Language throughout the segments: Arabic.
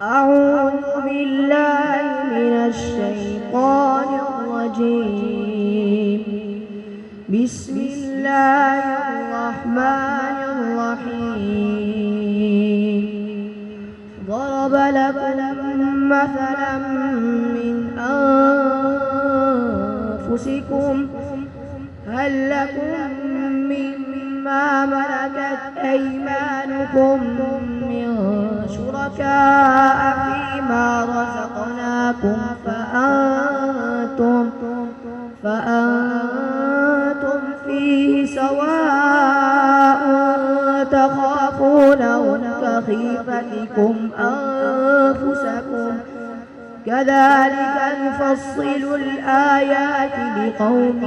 أعوذ بالله من الشيطان الرجيم. بسم الله الرحمن الرحيم. ضرب لكم مثلا من أنفسكم هل لكم مما ملكت أيمانكم من شركاء فيما رزقناكم فأنتم فيه سواء تخافونهم كخيفتكم أنفسكم كذلك نفصل الآيات لقوم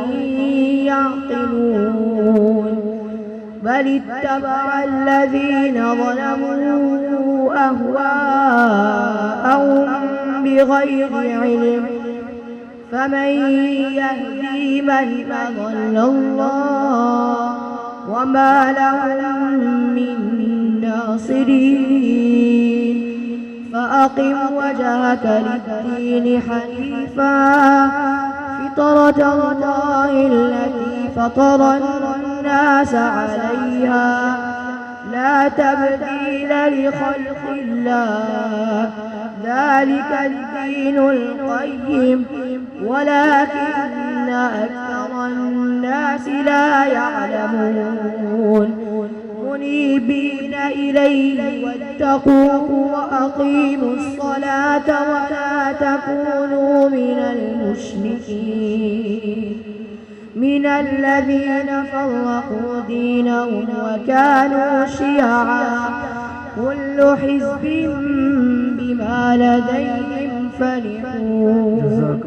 يعقلون. بل اتبع الذين ظلموا أهواءهم بغير علم فمن يهدي من أضل الله وما لهم من ناصرين. فأقم وجهك للدين حنيفا فطرة الله التي فطر الناس عليها لا تبديل لخلق الله ذلك الدين القيم ولكن أكثر الناس لا يعلمون. منيبين إليه واتقوه وأقيموا الصلاة ولا تكونوا من المشركين من الذين فرقوا دينهم وكانوا شيعا كل حزب بما لديهم فرحون.